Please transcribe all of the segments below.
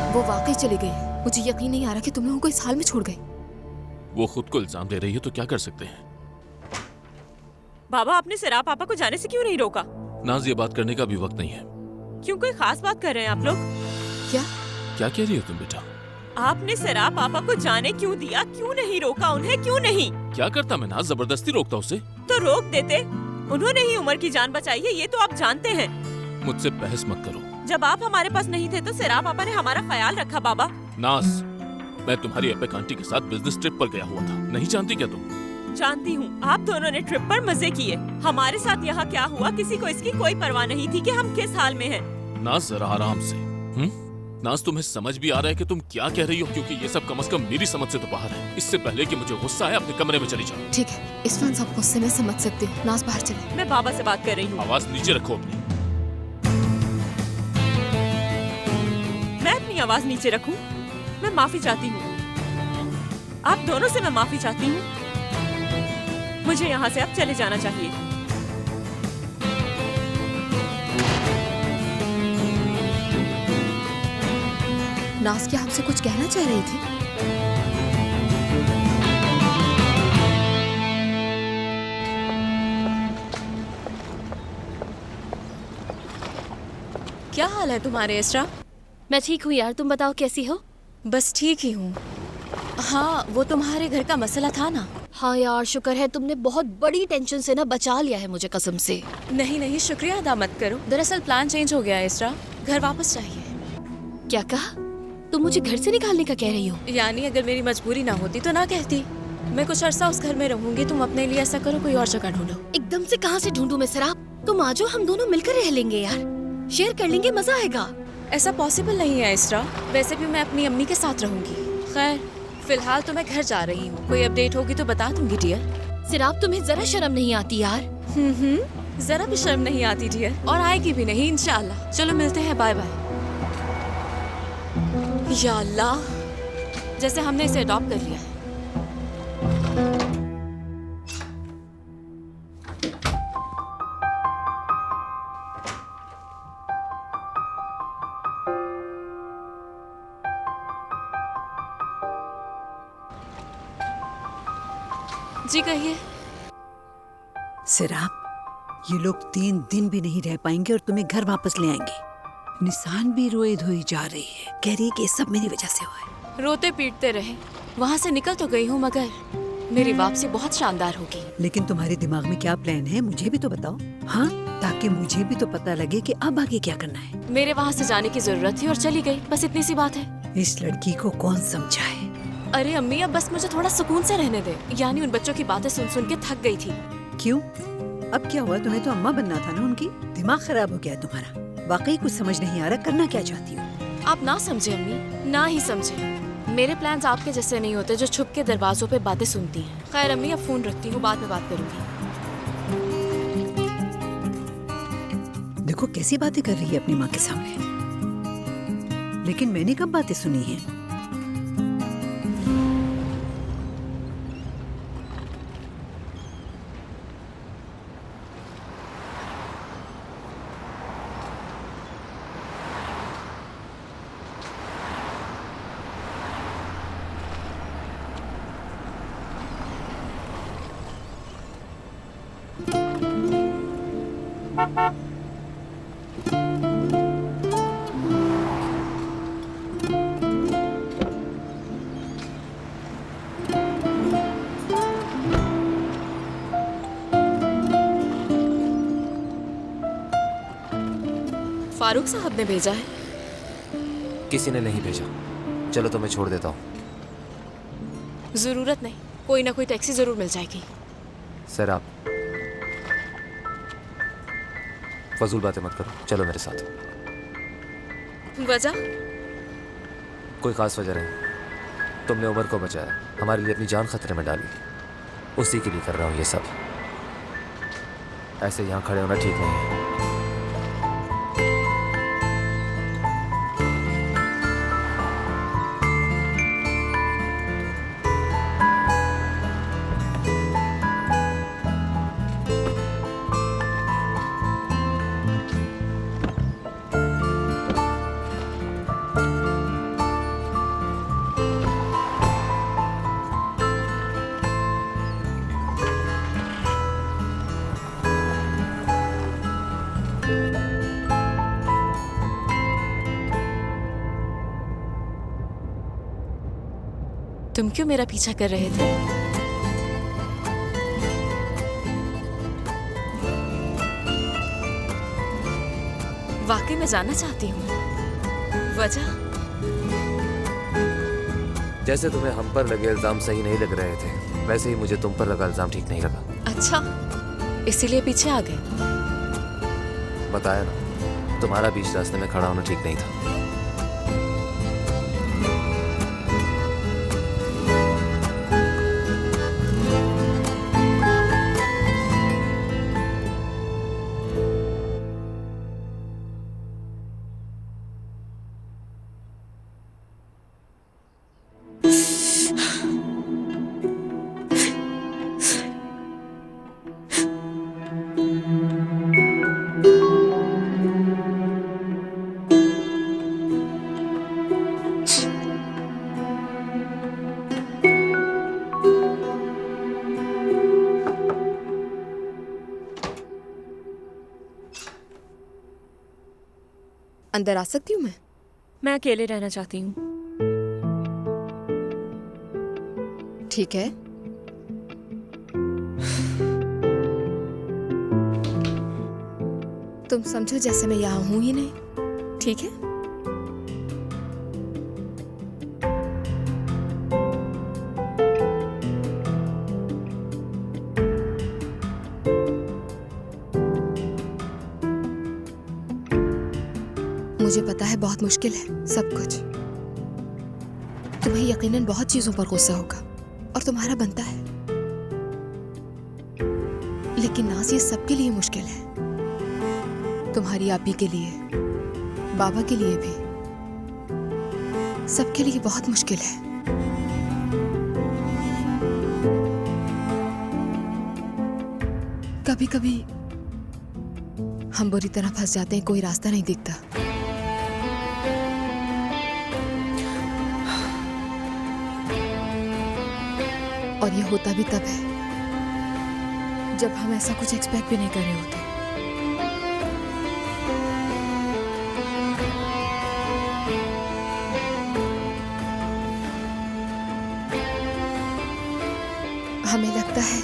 वो वाकई चली गई। मुझे यकीन नहीं आ रहा कि तुम लोगों को इस हाल में छोड़ गए। वो खुद को इल्जाम दे रही है तो क्या कर सकते हैं। बाबा, आपने सिराप पापा को जाने से क्यों नहीं रोका? नाज, ये बात करने का भी वक्त नहीं है। क्यों, कोई खास बात कर रहे हैं आप लोग? क्या क्या कह रही हो तुम बेटा? आपने सिराप पापा को जाने क्यों दिया? क्यों नहीं रोका उन्हें? क्यों नहीं? क्या करता मैं नाज, जबरदस्ती रोकता उसे? तो रोक देते। उन्होंने ही उमर की जान बचाई है, ये तो आप जानते हैं। मुझसे बहस मत करो। जब आप हमारे पास नहीं थे तो सिराप पापा ने हमारा ख्याल रखा। बाबा, नाज, मैं तुम्हारी एपिक आंटी के साथ बिजनेस ट्रिप पर गया हुआ था, नहीं जानती क्या तुम? जानती हूँ, आप दोनों ने ट्रिप पर मजे किए। हमारे साथ यहाँ क्या हुआ किसी को इसकी कोई परवाह नहीं थी कि हम किस हाल में हैं। नाज, जरा आराम से। नाज, तुम्हें समझ भी आ रहा है कि तुम क्या कह रही हो? क्योंकि ये सब कम से कम मेरी समझ से तो बाहर है। इससे पहले कि मुझे गुस्सा आए, अपने कमरे में चली जाओ। ठीक है, इस वक्त सब गुस्से में समझ सकती हूँ। नाज, बाहर चले। मैं बाबा से बात कर रही हूँ। आवाज नीचे रखो अपनी। मैं अपनी आवाज नीचे रखूं? मैं माफी चाहती हूँ। आप दोनों से मैं माफी चाहती हूँ। मुझे यहाँ से अब चले जाना चाहिए। नाज, क्या हमसे कुछ कहना चाह रही थी? क्या हाल है तुम्हारे इसरा? मैं ठीक हूँ यार, तुम बताओ कैसी हो? बस ठीक ही हूँ। हाँ, वो तुम्हारे घर का मसला था ना? हाँ यार, शुक्र है तुमने बहुत बड़ी टेंशन से ना बचा लिया है मुझे, कसम से। नहीं नहीं, शुक्रिया अदा मत करो। दरअसल प्लान चेंज हो गया है इसरा, घर वापस चाहिए। क्या कहा? तुम मुझे घर से निकालने का कह रही हो? यानी अगर मेरी मजबूरी ना होती तो ना कहती। मैं कुछ अरसा उस घर में रहूंगी, तुम अपने लिए ऐसा करो कोई और जगह ढूंढो। एकदम से कहाँ से ढूंढूं मैं सराब? तुम आ जाओ, हम दोनों मिलकर रह लेंगे यार, शेयर कर लेंगे, मजा आएगा। ऐसा पॉसिबल नहीं है इसरा, वैसे भी मैं अपनी अम्मी के साथ रहूंगी। खैर, फिलहाल तो मैं घर जा रही हूँ, कोई अपडेट होगी तो बता दूंगी डियर। सिराब, तुम्हें जरा शर्म नहीं आती यार? जरा भी शर्म नहीं आती डियर, और आएगी भी नहीं इंशाल्लाह। चलो मिलते हैं, बाय बाय। या अल्लाह, जैसे हमने इसे अडॉप्ट कर लिया है। जी कहिए। सिराप, ये लोग 3 दिन भी नहीं रह पाएंगे और तुम्हें घर वापस ले आएंगे। निशान भी रोए धोई जा रही है, कह रही है कि ये सब मेरी वजह से हुआ है। रोते पीटते रहे, वहाँ से निकल तो गई हूँ, मगर मेरी वापसी बहुत शानदार होगी। लेकिन तुम्हारे दिमाग में क्या प्लान है, मुझे भी तो बताओ। हाँ, ताकि मुझे भी तो पता लगे कि अब आगे क्या करना है। मेरे वहाँ से जाने की जरूरत थी और चली गई, बस इतनी सी बात है। इस लड़की को कौन समझाए। अरे अम्मी, अब बस मुझे थोड़ा सुकून से रहने दे। यानी उन बच्चों की बातें सुन सुन के थक गई थी। क्यों? अब क्या हुआ? तुम्हें तो अम्मा बनना था ना उनकी। दिमाग खराब हो गया है तुम्हारा। वाकई कुछ समझ नहीं आ रहा, करना क्या चाहती हो? आप ना समझे अम्मी, ना ही समझे। मेरे प्लान्स आपके जैसे नहीं होते जो छुप के दरवाजों पे बातें सुनती हैं। खैर अम्मी, अब फोन रखती हूँ, बाद में बात करूंगी। देखो कैसी बातें कर रही है अपनी माँ के सामने। लेकिन मैंने कब बातें सुनी है? फारूक साहब ने भेजा है। किसी ने नहीं भेजा। चलो तो मैं छोड़ देता हूँ। जरूरत नहीं, कोई ना कोई टैक्सी जरूर मिल जाएगी। सर, आप फजूल बातें मत करो, चलो मेरे साथ। वजह? कोई खास वजह नहीं। तुमने उमर को बचाया, हमारे लिए अपनी जान खतरे में डाली, उसी के लिए कर रहा हूँ ये सब। ऐसे यहाँ खड़े होना ठीक नहीं है। तुम क्यों मेरा पीछा कर रहे थे? वाकई में जानना चाहती हूँ वजह। जैसे तुम्हें हम पर लगे इल्जाम सही नहीं लग रहे थे, वैसे ही मुझे तुम पर लगा इल्जाम ठीक नहीं लगा। अच्छा, इसीलिए पीछे आ गए। बताया ना, तुम्हारा बीच रास्ते में खड़ा होना ठीक नहीं था। अंदर आ सकती हूँ मैं अकेले रहना चाहती हूँ। ठीक है। तुम समझो जैसे मैं यहाँ हूं ही नहीं, ठीक है? मुझे पता है बहुत मुश्किल है सब कुछ। तुम्हें यकीनन बहुत चीजों पर गुस्सा होगा और तुम्हारा बनता है, लेकिन नाज़ ये सबके लिए मुश्किल है। तुम्हारी आपी के लिए, बाबा के लिए भी, सबके लिए बहुत मुश्किल है। कभी कभी हम बुरी तरह फंस जाते हैं, कोई रास्ता नहीं दिखता। और ये होता भी तब है जब हम ऐसा कुछ एक्सपेक्ट भी नहीं कर रहे होते। हमें लगता है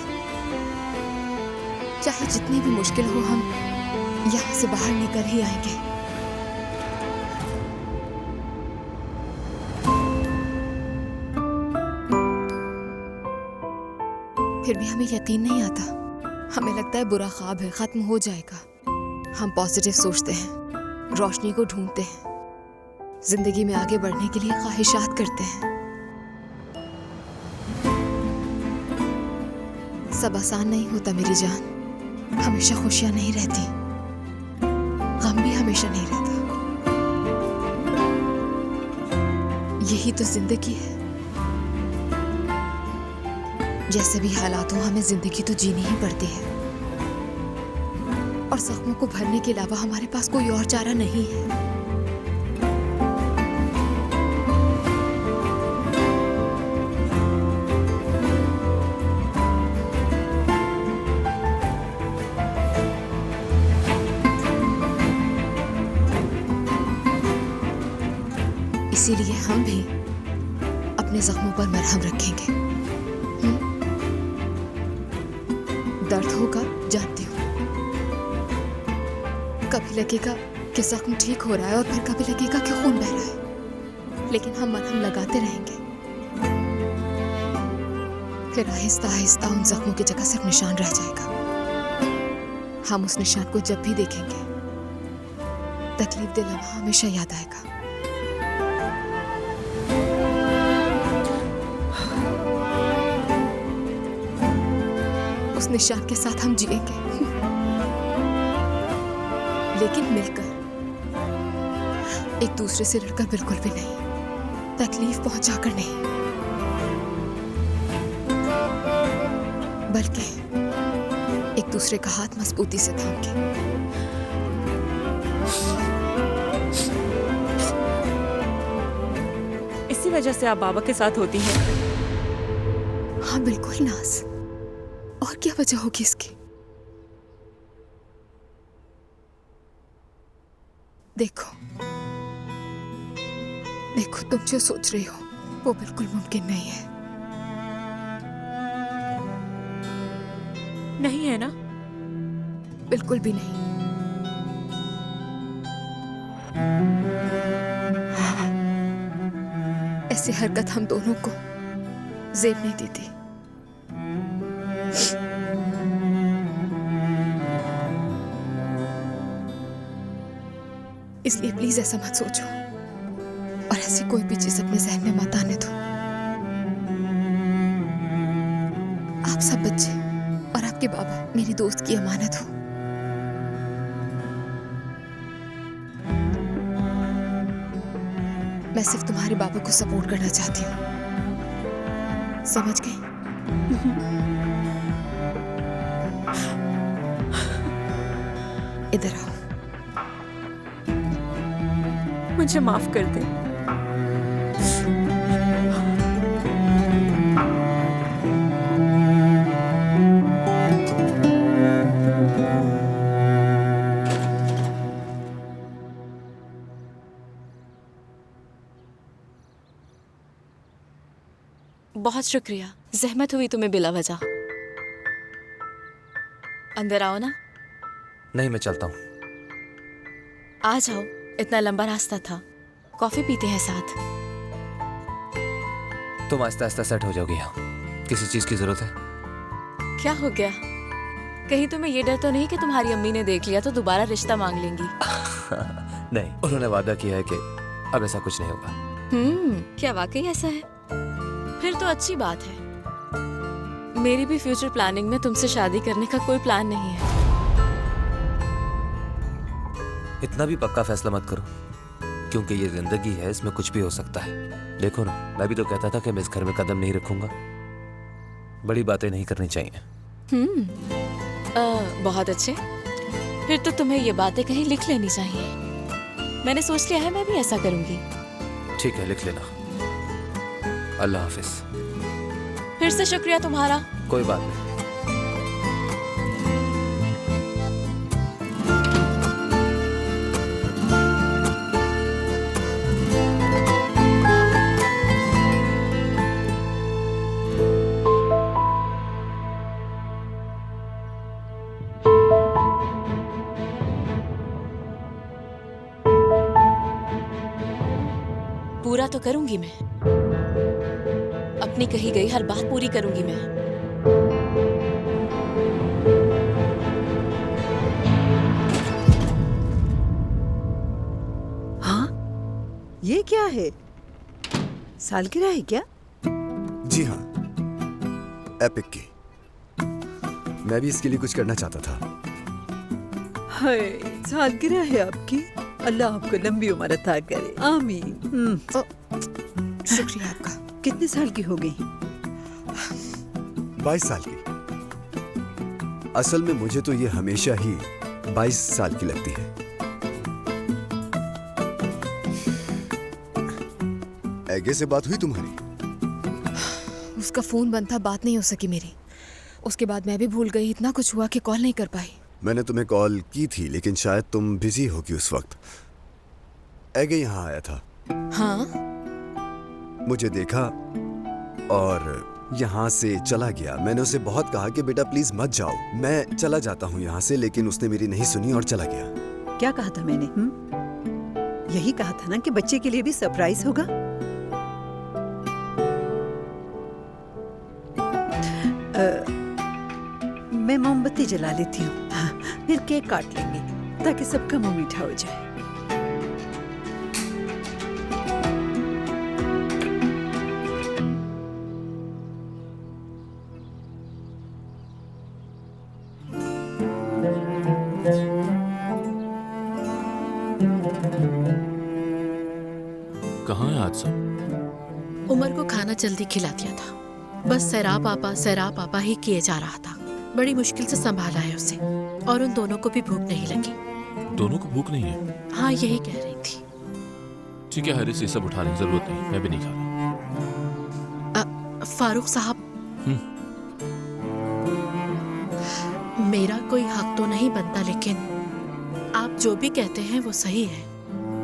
चाहे जितनी भी मुश्किल हो, हम यहाँ से बाहर निकल ही आएंगे। फिर भी हमें यकीन नहीं आता। हमें लगता है बुरा ख्वाब है, खत्म हो जाएगा। हम पॉजिटिव सोचते हैं, रोशनी को ढूंढते हैं, जिंदगी में आगे बढ़ने के लिए ख्वाहिशात करते हैं। सब आसान नहीं होता मेरी जान, हमेशा खुशियां नहीं रहती, गम भी हमेशा नहीं रहता। यही तो जिंदगी है। जैसे भी हालात हो, हमें जिंदगी तो जीनी ही पड़ती है, और जख्मों को भरने के अलावा हमारे पास कोई और चारा नहीं है। इसीलिए हम भी अपने जख्मों पर मरहम रखेंगे। दर्द होगा, जानती हूँ। कभी लगेगा कि जख्म ठीक हो रहा है और फिर कभी लगेगा कि खून बह रहा है, लेकिन हम मरहम लगाते रहेंगे। फिर आहिस्ता आहिस्ता उन जख्मों की जगह सिर्फ निशान रह जाएगा। हम उस निशान को जब भी देखेंगे, तकलीफ दे लम्हा हमेशा याद आएगा। उस निशान के साथ हम जिएंगे, लेकिन मिलकर, एक दूसरे से लड़कर बिल्कुल भी नहीं, तकलीफ पहुंचाकर नहीं, बल्कि एक दूसरे का हाथ मजबूती से थाम के। इसी वजह से आप बाबा के साथ होती हैं। हाँ बिल्कुल नाज, और क्या वजह होगी इसकी? देखो देखो, तुम जो सोच रही हो वो बिल्कुल मुमकिन नहीं है। नहीं है ना? बिल्कुल भी नहीं। ऐसी हरकत हम दोनों को जेब नहीं देती। इसलिए प्लीज ऐसा मत सोचो और ऐसी कोई भी चीज अपने जहन में मत आने दो। आप सब बच्चे और आपके बाबा मेरी दोस्त की अमानत हो। मैं सिर्फ तुम्हारे बाबा को सपोर्ट करना चाहती हूँ, समझ गई? इधर आओ। मुझे माफ कर दे। बहुत शुक्रिया, जहमत हुई तुम्हें बिला वजह। अंदर आओ ना। नहीं, मैं चलता हूँ। आ जाओ, इतना लंबा रास्ता था। कॉफी पीते हैं साथ। तुम आहिस्ता आहिस्ता सेट हो जाओगी यहाँ। किसी चीज की जरूरत है? क्या हो गया? कहीं तुम्हें ये डर तो नहीं कि तुम्हारी अम्मी ने देख लिया तो दोबारा रिश्ता मांग लेंगी? नहीं, उन्होंने वादा किया है कि अब ऐसा कुछ नहीं होगा। क्या वाकई ऐसा है? फिर तो अच्छी बात है। मेरी भी फ्यूचर प्लानिंग में तुमसे शादी करने का कोई प्लान नहीं है। इतना भी पक्का फैसला मत करो, क्योंकि ये जिंदगी है, इसमें कुछ भी हो सकता है। देखो ना, मैं भी तो कहता था कि मैं इस घर में कदम नहीं रखूंगा। बड़ी बातें नहीं करनी चाहिए। बहुत अच्छे। फिर तो तुम्हें ये बातें कहीं लिख लेनी चाहिए। मैंने सोच लिया है, मैं भी ऐसा करूंगी। ठीक है, लिख लेना। अल्लाह हाफिज। फिर से शुक्रिया तुम्हारा। कोई बात नहीं। पूरा तो करूंगी मैं। अपनी कही गई हर बात पूरी करूंगी मैं। हाँ, ये क्या है? सालगिरह है क्या? जी हाँ, एपिक की। मैं भी इसके लिए कुछ करना चाहता था। हाय, सालगिरह है आपकी। अल्लाह आपको लंबी उम्र अता करे, आमीन। शुक्रिया आपका। कितने साल की हो गई? 22 साल की। असल में मुझे तो ये हमेशा ही 22 साल की लगती है। ऐगे से बात हुई तुम्हारी? उसका फोन बंद था, बात नहीं हो सकी मेरी। उसके बाद मैं भी भूल गई। इतना कुछ हुआ कि कॉल नहीं कर पाई। मैंने तुम्हें कॉल की थी, लेकिन शायद तुम बिजी होगी उस वक्त। ऐगे यहाँ आया था। हाँ? मुझे देखा और यहाँ से चला गया। मैंने उसे बहुत कहा कि बेटा प्लीज मत जाओ, मैं चला जाता हूँ यहाँ से, लेकिन उसने मेरी नहीं सुनी और चला गया। क्या कहा था मैंने? यही कहा था ना कि बच्चे के लिए भी सरप्राइज होगा। मैं मोमबत्ती जला लेती हूँ, फिर केक काट लेंगे ताकि सबका मुंह मीठा हो जाए। कहाँ है आज सब? उमर को खाना जल्दी खिला दिया था। बस सैरा पापा ही किए जा रहा था। बड़ी मुश्किल से संभाला है उसे, और उन दोनों को भी भूख नहीं लगी। दोनों को भूख नहीं है? हाँ, यही कह रही थी। ठीक है हरीस, ये सब उठाने की जरूरत नहीं, मैं भी नहीं खा रहा। फारूक साहब, मेरा कोई हक तो नहीं बनता, लेकिन आप जो भी कहते हैं वो सही है।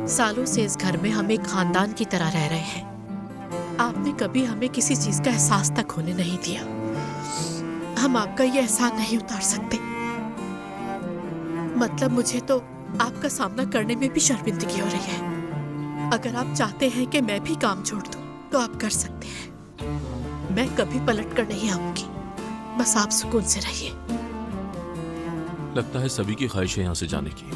सालों से इस घर में हम एक खानदान की तरह रह रहे हैं। आपने कभी हमें किसी चीज का एहसास तक होने नहीं दिया। हम आपका ये एहसान नहीं उतार सकते। मतलब मुझे तो आपका सामना करने में भी शर्मिंदगी हो रही है। अगर आप चाहते हैं कि मैं भी काम छोड़ दूं, तो आप कर सकते हैं। मैं कभी पलट कर नहीं आऊंगी। बस आप सुकून से रहिए। लगता है सभी की ख्वाहिश है यहाँ से जाने की।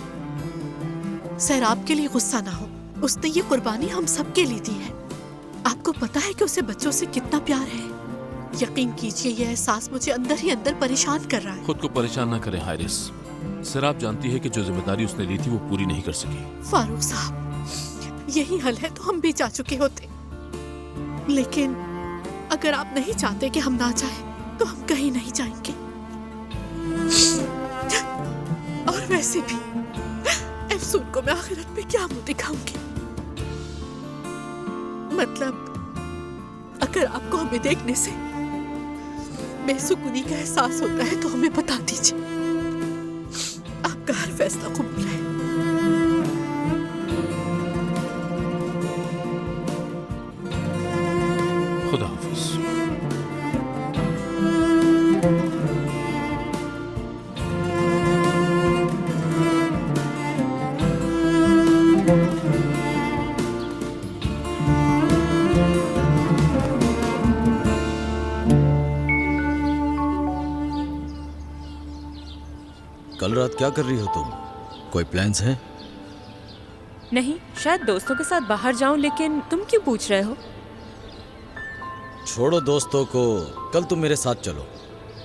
सर, आपके लिए गुस्सा ना हो। उसने ये कुर्बानी हम सबके लिए दी है। आपको पता है कि उसे बच्चों से कितना प्यार है। यकीन कीजिए, यह एहसास मुझे अंदर ही अंदर परेशान कर रहा है। खुद को परेशान ना करें हारिस। सर, आप जानती है कि जो जिम्मेदारी उसने ली थी वो पूरी नहीं कर सकी। फारूक साहब, यही हल है तो हम भी जा चुके होते। लेकिन अगर आप नहीं चाहते कि हम ना जाएं, तो हम कहीं नहीं जाएंगे। और वैसे भी अफसून को मैं आखिरत में क्या मुंह दिखाऊंगी? मतलब अगर आपको हमें देखने से बेसुकूनी का एहसास होता है तो हमें बता दीजिए। आपका हर फैसला कबूल है। खुदा हाफिज। कल रात क्या कर रही हो तुम? कोई प्लान्स हैं? नहीं, शायद दोस्तों के साथ बाहर जाऊं, लेकिन तुम क्यों पूछ रहे हो? छोड़ो दोस्तों को, कल तुम मेरे साथ चलो।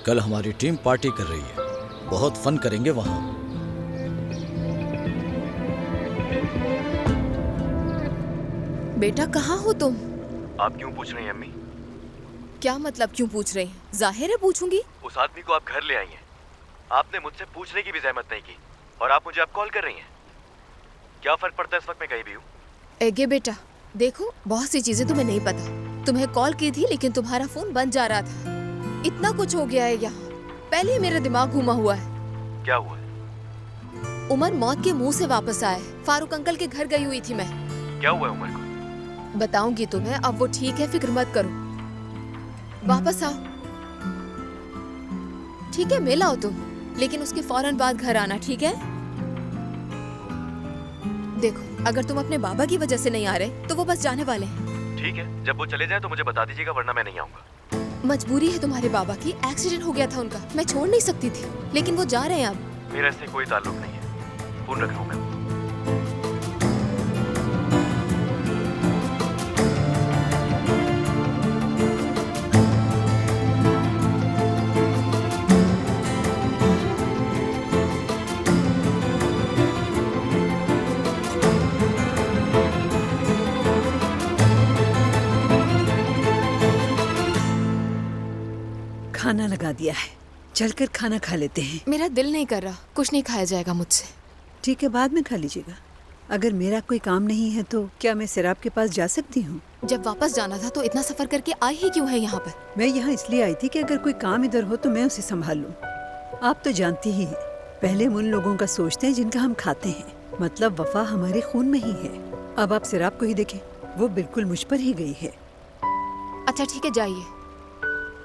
कल हमारी टीम पार्टी कर रही है, बहुत फन करेंगे वहां। बेटा, कहाँ हो तुम? आप क्यों पूछ रही हैं अम्मी? क्या मतलब क्यों पूछ रही हैं? जाहिर है पूछूंगी। उस आदमी को आप घर ले आई हैं। आपने मुझसे पूछने की भी जहमत नहीं की और आप मुझे अब कॉल कर रही हैं। क्या फर्क पड़ता है इस वक्त मैं कहीं भी हूँ? एगे बेटा, देखो, बहुत सी चीजें तुम्हें नहीं पता। तुम्हें कॉल की थी लेकिन तुम्हारा फोन बंद जा रहा था। इतना कुछ हो गया है यहाँ। पहले ही मेरा दिमाग घुमा हुआ है। क्या हुआ है? उमर मौत के मुंह से वापस आया है। फारूक अंकल के घर गई हुई थी मैं। क्या हुआ है उमर को? बताऊंगी तुम्हें। अब वो ठीक है, फिक्र मत करो। वापस आओ, ठीक है? मिल आओ तुम, लेकिन उसके फौरन बाद घर आना, ठीक है? देखो, अगर तुम अपने बाबा की वजह से नहीं आ रहे तो वो बस जाने वाले हैं। ठीक है, जब वो चले जाए तो मुझे बता दीजिएगा, वरना मैं नहीं आऊंगा। मजबूरी है तुम्हारे बाबा की। एक्सीडेंट हो गया था उनका। मैं छोड़ नहीं सकती थी, लेकिन वो जा रहे हैं अब। मेरा इससे कोई ताल्लुक नहीं है। फोन रख रहा हूँ मैं। खाना लगा दिया है, चलकर खाना खा लेते हैं। मेरा दिल नहीं कर रहा। कुछ नहीं खाया जाएगा मुझसे। ठीक है, बाद में खा लीजिएगा। अगर मेरा कोई काम नहीं है तो क्या मैं सिराब के पास जा सकती हूँ? जब वापस जाना था तो इतना सफर करके आई ही क्यों है यहाँ पर? मैं यहाँ इसलिए आई थी कि अगर कोई काम इधर हो तो मैं उसे संभाल लूँ। आप तो जानती ही हैं, पहले हम उन लोगों का सोचते हैं जिनका हम खाते हैं। मतलब वफा हमारे खून में ही है। अब आप सिराब को ही देखें, वो बिल्कुल मुझ पर ही गई है। अच्छा ठीक है, जाइए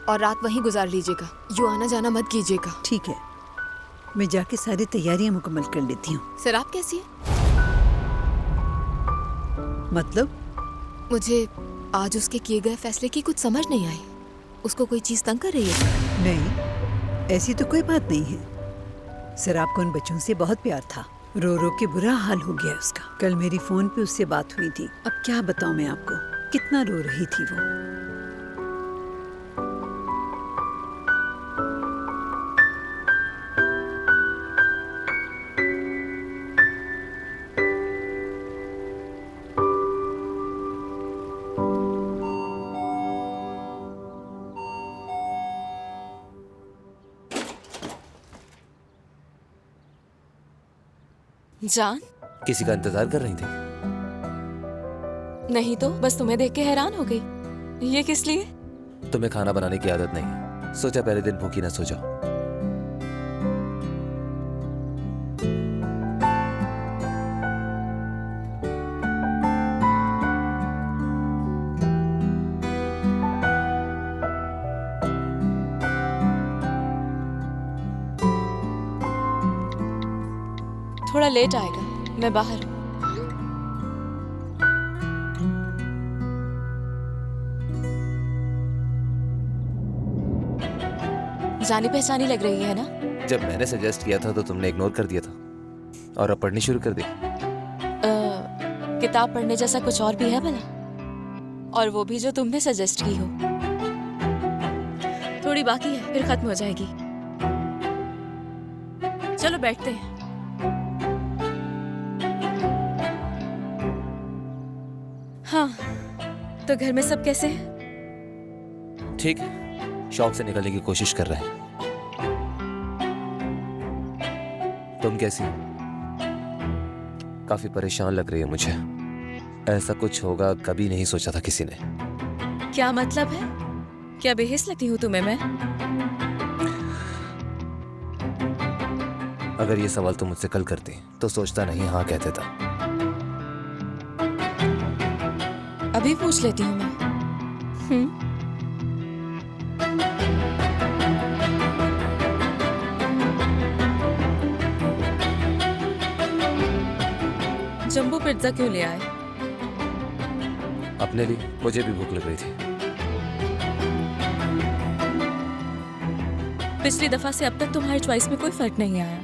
और रात वहीं गुजार लीजिएगा। यूँ आना जाना मत कीजिएगा। ठीक है, मैं जाके सारी तैयारियां मुकम्मल कर लेती हूँ। सर, आप कैसी हैं? मतलब? मुझे आज उसके किए गए फैसले की कुछ समझ नहीं आई। उसको कोई चीज तंग कर रही है? नहीं, ऐसी तो कोई बात नहीं है। सिराब को उन बच्चों से बहुत प्यार था। रो रो के बुरा हाल हो गया उसका। कल मेरी फोन पे उससे बात हुई थी। अब क्या बताऊं मैं आपको, कितना रो रही थी वो। जान, किसी का इंतजार कर रही थी? नहीं तो बस तुम्हें देख के हैरान हो गई। ये किस लिए? तुम्हें खाना बनाने की आदत नहीं, सोचा पहले दिन भूखी ना सो जाओ। थोड़ा लेट आएगा, मैं बाहर हूँ। जानी पहचानी लग रही है ना? जब मैंने सजेस्ट किया था तो तुमने इग्नोर कर दिया था और अब पढ़नी शुरू कर दी। किताब पढ़ने जैसा कुछ और भी है भला? और वो भी जो तुमने सजेस्ट की हो। थोड़ी बाकी है, फिर खत्म हो जाएगी। चलो बैठते हैं। हाँ, तो घर में सब कैसे हैं? ठीक है, शौक से निकलने की कोशिश कर रहे हैं। तुम कैसी हो? काफी परेशान लग रही है मुझे। ऐसा कुछ होगा कभी नहीं सोचा था किसी ने। क्या मतलब है? क्या बेहिस लगती हूँ तुम्हें मैं? अगर ये सवाल तुम मुझसे कल करती तो सोचता नहीं हाँ कहते था। अभी पूछ लेती हूँ मैं। जंबो पिज्जा क्यों ले आए? अपने लिए, मुझे भी भूख लग रही थी। पिछली दफा से अब तक तुम्हारी चॉइस में कोई फर्क नहीं आया।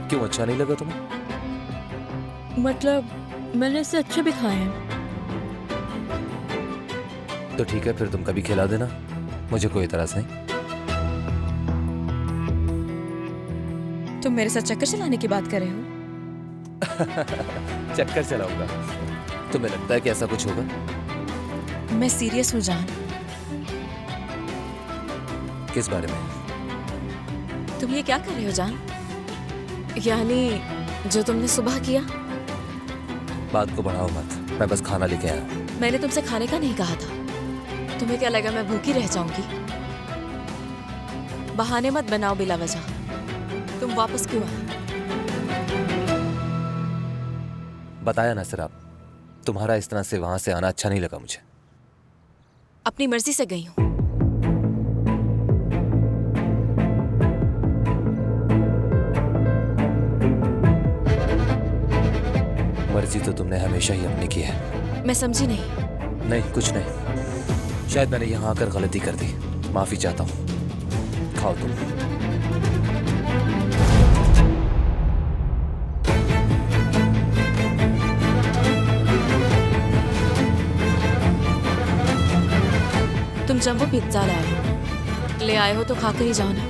क्यों, अच्छा नहीं लगा तुम्हें? मतलब मैंने इससे अच्छे भी खाए हैं। तो ठीक है, फिर तुम कभी खिला देना, मुझे कोई इतराज नहीं। तुम मेरे साथ चक्कर चलाने की बात कर रहे हो? चक्कर चलाऊंगा? तुम्हें लगता है कि ऐसा कुछ होगा? मैं सीरियस हूँ जान। किस बारे में? तुम ये क्या कर रहे हो जान? यानी जो तुमने सुबह किया? बात को बढ़ाओ मत, मैं बस खाना लेके आया। मैंने तुमसे खाने का नहीं कहा था। तुम्हें क्या लगा मैं भूखी रह जाऊंगी? बहाने मत बनाओ बिला वजह। तुम वापस क्यों आए? बताया ना सर, आप तुम्हारा इस तरह से वहां से आना अच्छा नहीं लगा मुझे। अपनी मर्जी से गई हूँ। मर्जी तो तुमने हमेशा ही अपनी की है। मैं समझी नहीं। नहीं, कुछ नहीं। शायद मैंने यहाँ आकर गलती कर दी, माफी चाहता हूँ। खाओ तुम। तुम जंबो पिज्जा ले आए हो तो खाकर ही जाओ ना।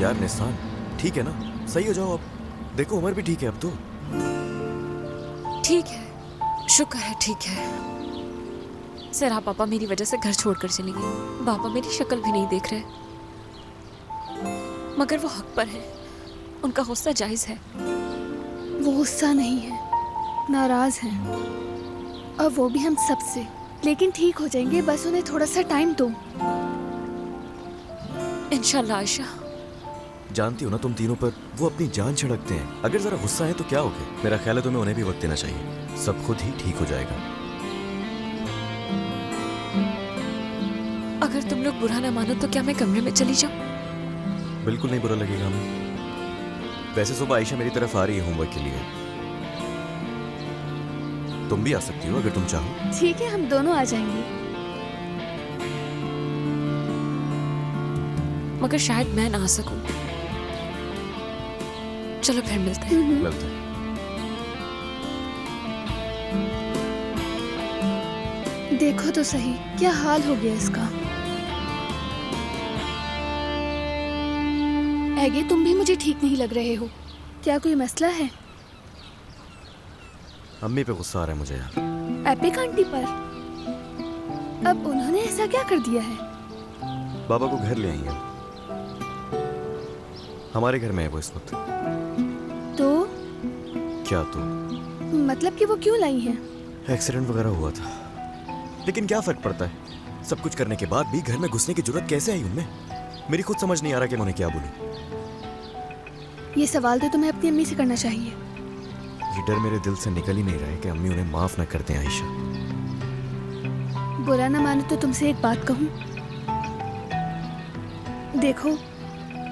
यार निसान, ठीक है ना? सही हो जाओ अब। देखो उमर भी ठीक है अब तो। ठीक है, शुक्र है ठीक है। जरा पापा मेरी वजह से घर छोड़कर चली गई। पापा मेरी शक्ल भी नहीं देख रहे, मगर वो हक पर है। उनका गुस्सा जायज है। वो गुस्सा नहीं है, नाराज हैं, और वो भी हम सबसे। लेकिन ठीक हो जाएंगे, बस उन्हें थोड़ा सा टाइम दो। इंशाल्लाह। आयशा, जानती हो ना तुम तीनों पर वो अपनी जान छिड़कते हैं। अगर जरा गुस्सा है तो क्या हो गया? मेरा ख्याल है तुम्हें उन्हें भी वक्त देना चाहिए। सब खुद ही ठीक हो जाएगा। अगर तुम लोग बुरा ना मानो तो क्या मैं कमरे में चली जाऊं? बिल्कुल नहीं बुरा लगेगा हमें। वैसे सुबह आयशा मेरी तरफ आ रही है होमवर्क के लिए। तुम भी आ सकती हो अगर तुम चाहो। ठीक है, हम दोनों आ जाएंगे। मगर शायद मैं ना आ सकूं। चलो फिर मिलते हैं। मिलते हैं। देखो तो सही क्या हाल हो गया इसका। ऐगे, तुम भी मुझे ठीक नहीं लग रहे हो। क्या कोई मसला है? अम्मी पे गुस्सा आ रहा है मुझे यार। एपिक आंटी पर? अब उन्होंने ऐसा क्या कर दिया है? बाबा को घर ले आई है। हमारे घर में है वो इस वक्त। तो क्या तो? मतलब कि वो क्यों लाई हैं? एक्सीडेंट वगैरह हुआ था। लेकिन क्या फर्क पड़ता है? सब कुछ करने के बाद भी घर में घुसने की जरूरत कैसे आई उनमें? मेरी खुद समझ नहीं आ रहा कि मैं उन्हें क्या बोलूं। ये सवाल तो तुम्हें अपनी अम्मी से करना चाहिए। ये डर मेरे दिल से निकल ही नहीं रहा है कि अम्मी उन्हें माफ ना कर दें। आयशा, बुरा ना मानो तो तुमसे एक बात कहूँ। देखो,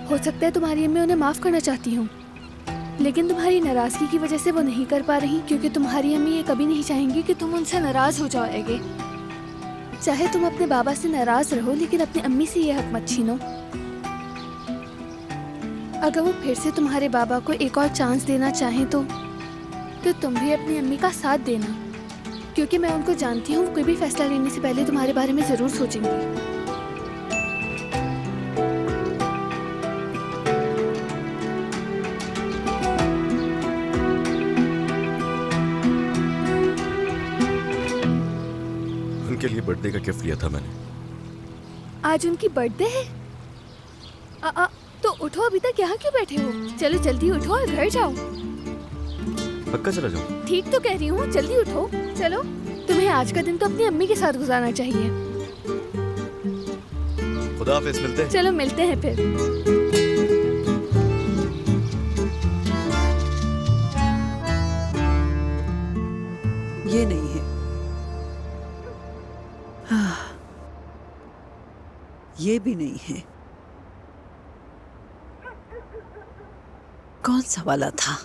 हो सकता है तुम्हारी अम्मी उन्हें माफ करना चाहती हूँ, लेकिन तुम्हारी नाराजगी की वजह से वो नहीं कर पा रही, क्योंकि तुम्हारी अम्मी ये कभी नहीं चाहेंगी कि तुम उनसे नाराज हो जाओगे। चाहे तुम अपने बाबा से नाराज रहो, लेकिन अपनी अम्मी से ये हक मत छीनो। अगर वो फिर से तुम्हारे बाबा को एक और चांस देना चाहें तो तुम भी अपनी अम्मी का साथ देना, क्योंकि मैं उनको जानती हूँ, कोई भी फैसला लेने से पहले तुम्हारे बारे में जरूर सोचेंगी। उनके लिए बर्थडे का गिफ्ट लिया था मैंने। आज उनकी बर्थडे है? तो उठो, अभी तक यहाँ क्यों बैठे हो? चलो जल्दी उठो और घर जाओ। पक्का चला जाऊँ? ठीक तो कह रही हूँ, जल्दी उठो। चलो, तुम्हें आज का दिन तो अपनी अम्मी के साथ गुजारना चाहिए। खुदा हाफिज़, मिलते हैं। चलो मिलते हैं फिर। ये नहीं है। हाँ, ये भी नहीं है। कौन सा वाला था?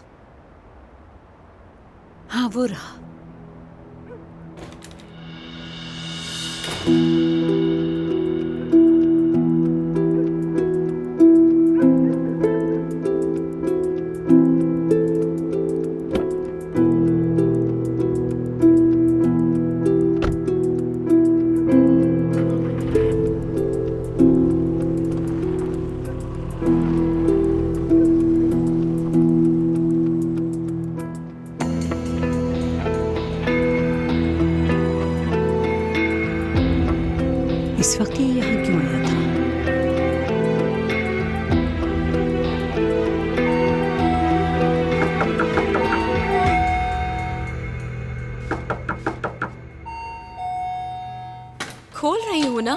हाँ, वो रहा। इस वक्त ये यहाँ क्यों आया था? खोल रही हूँ ना।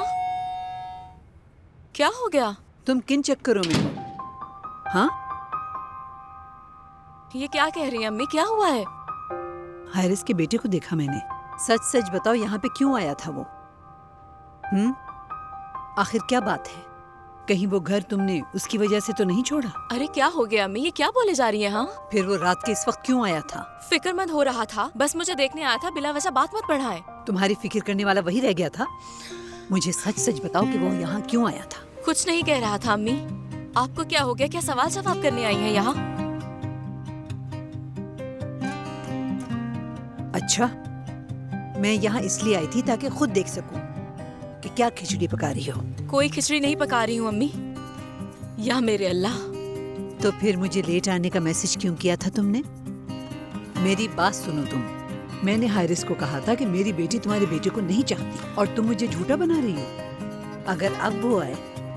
क्या हो गया? तुम किन चक्करों में हो? हाँ, ये क्या कह रही है अम्मी? क्या हुआ है? हारिस के बेटे को देखा मैंने। सच सच बताओ, यहाँ पे क्यों आया था वो? आखिर क्या बात है? कहीं वो घर तुमने उसकी वजह से तो नहीं छोड़ा? अरे क्या हो गया अम्मी? ये क्या बोले जा रही है? हाँ, फिर वो रात के इस वक्त क्यों आया था? फिक्रमंद हो रहा था, बस मुझे देखने आया था। बिला वजह बात मत बढ़ाए। तुम्हारी फिक्र करने वाला वही रह गया था? मुझे सच सच बताओ कि वो यहाँ क्यों आया था? कुछ नहीं कह रहा था अम्मी। आपको क्या हो गया? क्या सवाल जवाब करने आई हैं यहाँ? अच्छा, मैं यहाँ इसलिए आई थी ताकि खुद देख सकूं कि क्या खिचड़ी पका रही हो। कोई खिचड़ी नहीं पका रही हूँ अम्मी। या मेरे अल्लाह। तो फिर मुझे लेट आने का मैसेज क्यों किया था तुमने? मेरी बात सुनो तुम। मैंने हारिस को कहा था कि मेरी बेटी तुम्हारे बेटे को नहीं चाहती और तुम मुझे झूठा बना रही हो। अगर अब वो आए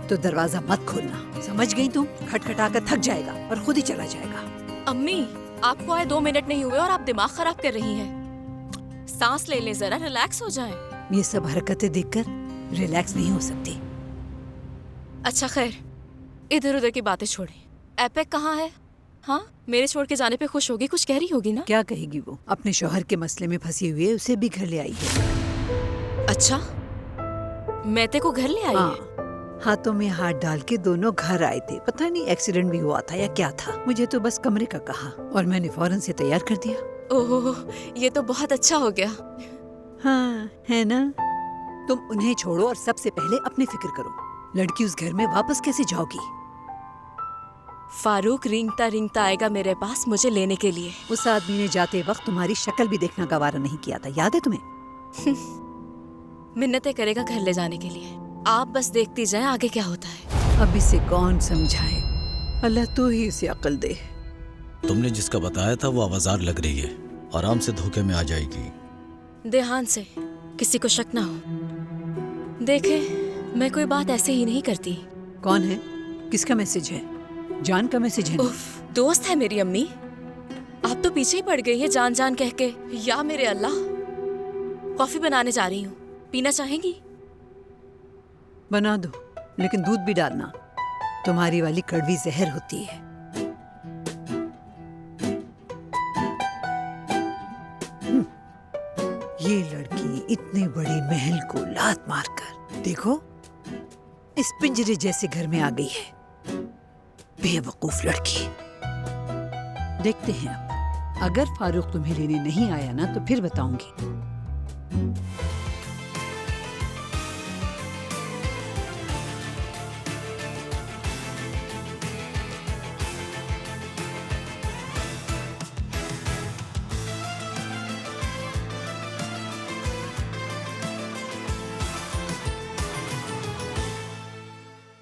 तो दरवाजा मत खोलना, समझ गई तुम? खटखटा कर थक जाएगा और खुद ही चला जाएगा। अम्मी, आपको आए 2 मिनट नहीं हुए और आप दिमाग खराब कर रही हैं। सांस ले लें जरा, रिलैक्स हो जाएं। ये सब हरकतें देखकर रिलैक्स नहीं हो सकती। अच्छा खैर, इधर उधर की बातें छोड़ें। एपेक कहाँ है? हाँ, मेरे छोड़ के जाने पे खुश होगी, कुछ कह रही होगी ना? क्या कहेगी वो? अपने शौहर के मसले में फंसी हुई है, उसे भी घर ले आई है। अच्छा, मैते को घर ले आई है? हाथों में हाथ डाल के दोनों घर आए थे। पता नहीं एक्सीडेंट भी हुआ था या क्या था। मुझे तो बस कमरे का कहा और मैंने फौरन से तैयार कर दिया। ओह, ये तो बहुत अच्छा हो गया। हाँ, है ना? तुम उन्हें छोड़ो और सबसे पहले अपनी फिक्र करो। लड़की उस घर में वापस कैसे जाओगी? फारूक रेंगता रेंगता आएगा मेरे पास मुझे लेने के लिए। उस आदमी ने जाते वक्त तुम्हारी शक्ल भी देखना गवारा नहीं किया था, याद है तुम्हें? मिन्नतें करेगा घर ले जाने के लिए। आप बस देखती जाएं आगे क्या होता है। अब इसे कौन समझाए? अल्लाह तू ही उसे अक्ल दे। तुमने जिसका बताया था वो आवाजार लग रही है, आराम से धोखे में आ जाएगी। ध्यान से, किसी को शक ना हो। देखे, मैं कोई बात ऐसे ही नहीं करती। कौन है? किसका मैसेज है? जान का मैसेज है? उफ, दोस्त है मेरी अम्मी। आप तो पीछे ही पड़ गई है जान जान कह के। या मेरे अल्लाह। कॉफी बनाने जा रही हूँ, पीना चाहेंगी? बना दो, लेकिन दूध भी डालना। तुम्हारी वाली कड़वी जहर होती है। कि इतने बड़े महल को लात मारकर देखो इस पिंजरे जैसे घर में आ गई है। बेवकूफ लड़की। देखते हैं अब, अगर फारूक तुम्हें लेने नहीं आया ना तो फिर बताऊंगी।